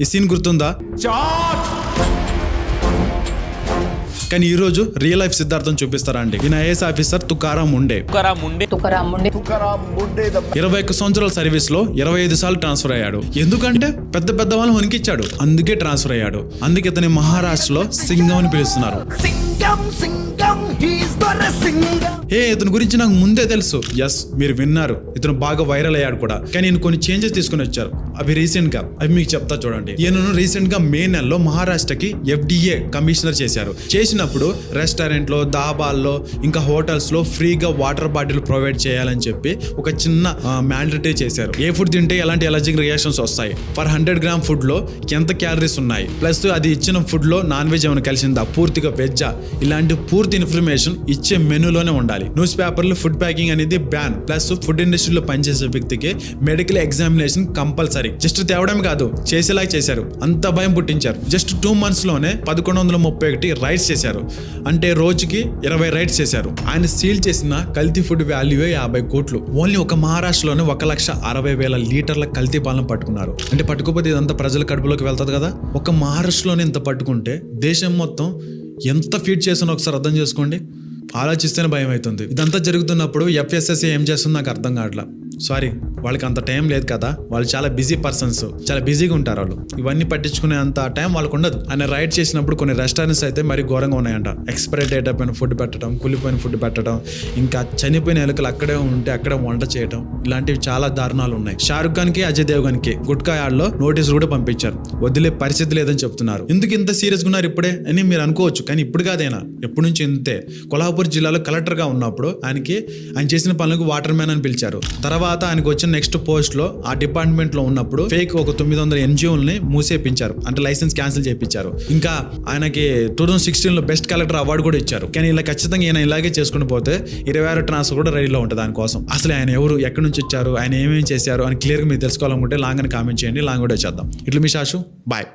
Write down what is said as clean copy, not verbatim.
ఈ సీన్ గుర్తుందా? కానీ ఈ రోజు రియల్ లైఫ్ సిద్ధార్థం చూపిస్తారా అండి. ఈయన ఐఏఎస్ ఆఫీసర్ తుకారాం ముండే 21 సంవత్సరాల సర్వీస్ లో 25 సార్లు ట్రాన్స్ఫర్ అయ్యాడు. ఎందుకంటే పెద్ద పెద్ద వాళ్ళని వణికిచ్చాడు, అందుకే ట్రాన్స్ఫర్ అయ్యాడు. అందుకే ఇతని మహారాష్ట్రలో సింగం అని పిలుస్తున్నారు. ఇతని గురించి నాకు ముందే తెలుసు. ఎస్, మీరు విన్నారు, ఇతను బాగా వైరల్ అయ్యాడు కూడా. కానీ ఈయన కొన్ని చేంజెస్ తీసుకుని వచ్చారు. అవి రీసెంట్ గా మీకు చెప్తా చూడండి. ఈయనను రీసెంట్ గా మే నెలలో మహారాష్ట్రకి FDA కమిషనర్ చేశారు. చేసినప్పుడు రెస్టారెంట్ లో, దాబాల్లో, ఇంకా హోటల్స్ లో ఫ్రీగా వాటర్ బాటిల్ ప్రొవైడ్ చేయాలని చెప్పి ఒక చిన్న మ్యాండేటరీ చేశారు. ఏ ఫుడ్ తింటే ఎలాంటి ఎలర్జిక్ రియాక్షన్స్ వస్తాయి, పర్ 100 గ్రామ్ ఫుడ్ లో ఎంత క్యాలరీస్ ఉన్నాయి, ప్లస్ అది ఇచ్చిన ఫుడ్ లో నాన్ వెజ్ ఏమైనా కలిసిందా, పూర్తిగా వెజ్జా, ఇలాంటి పూర్తి ఇన్ఫర్మేషన్ ఇచ్చే మెనూలోనే ఉండాలి. న్యూస్ పేపర్లో ఫుడ్ ప్యాకింగ్ అనేది బ్యాన్. ప్లస్ ఫుడ్ ఇండస్ట్రీలో పనిచేసే వ్యక్తికి మెడికల్ ఎగ్జామినేషన్ కంపల్సరీ. జస్ట్ తేవడం కాదు, చేసేలా చేశారు. అంత భయం పుట్టించారు. జస్ట్ 2 months లోనే 1131 రైడ్స్ చేశారు. అంటే రోజుకి 20 రైడ్స్ చేశారు. ఆయన సీల్ చేసిన కల్తీ ఫుడ్ వాల్యూ 50 కోట్లు. ఓన్లీ ఒక మహారాష్ట్రలోనే 1,60,000 లీటర్ల కల్తీ పాలన పట్టుకున్నారు. అంటే పట్టుకోపోతే ఇదంతా ప్రజల కడుపులోకి వెళ్తుంది కదా. ఒక మహారాష్ట్రలోనే ఇంత పట్టుకుంటే దేశం మొత్తం ఎంత ఫీడ్ చేసానో ఒకసారి అర్థం చేసుకోండి. ఆలోచిస్తేనే భయం అవుతుంది. ఇదంతా జరుగుతున్నప్పుడు FSSA ఏం చేస్తుందో నాకు అర్థం కావట్లా. సారీ, వాళ్ళకి అంత టైం లేదు కదా. వాళ్ళు చాలా బిజీ పర్సన్స్, చాలా బిజీగా ఉంటారు. వాళ్ళు ఇవన్నీ పట్టించుకునే అంత టైం వాళ్ళకు ఉండదు. ఆయన రైడ్ చేసినప్పుడు కొన్ని రెస్టారెంట్స్ అయితే మరి ఘోరంగా ఉన్నాయంట. ఎక్స్పైరీ డేట్ అయిపోయిన ఫుడ్ పెట్టడం, కులిపోయిన ఫుడ్ పెట్టడం, ఇంకా చనిపోయిన ఎలుకలు అక్కడే ఉంటే అక్కడే వంట చేయడం, ఇలాంటివి చాలా దారుణాలు ఉన్నాయి. షారుఖ్ ఖాన్ కి, అజయ్ దేవ్గన్ కి గుట్కా యార్డ్లో నోటీస్ కూడా పంపించారు. వదిలే పరిస్థితి లేదని చెప్తున్నారు. ఎందుకు ఇంత సీరియస్గా ఉన్నారు ఇప్పుడే అని మీరు అనుకోవచ్చు. కానీ ఇప్పుడు కాదైనా, ఎప్పటి నుంచి ఇంతే. కొల్హాపూర్ జిల్లాలో కలెక్టర్ గా ఉన్నప్పుడు ఆయన చేసిన పనులకు వాటర్ మ్యాన్ అని పిలిచారు. తర్వాత ఆయనకు వచ్చిన నెక్స్ట్ పోస్ట్ లో ఆ డిపార్ట్మెంట్ లో ఉన్నప్పుడు ఫేక్ ఒక 900 NGOల్ని మూసేపించారు. అంటే లైసెన్స్ క్యాన్సిల్ చేయించారు. ఇంకా ఆయనకి 2016 లో బెస్ట్ కలెక్టర్ అవార్డు కూడా ఇచ్చారు. కానీ ఇలా ఖచ్చితంగా ఈయన ఇలాగే చేసుకుని పోతే 26 ట్రాన్స్ఫర్ కూడా రెడీలో ఉంటుంది దానికోసం. అసలు ఆయన ఎవరు, ఎక్కడి నుంచి వచ్చారు, ఆయన ఏమేమి చేశారు అని క్లియర్గా మీరు తెలుసుకోవాలనుకుంటే లాంగ్ అని కామెంట్ చేయండి. లాంగ్ కూడా చేద్దాం. ఇట్లా మీ శాషు, బాయ్.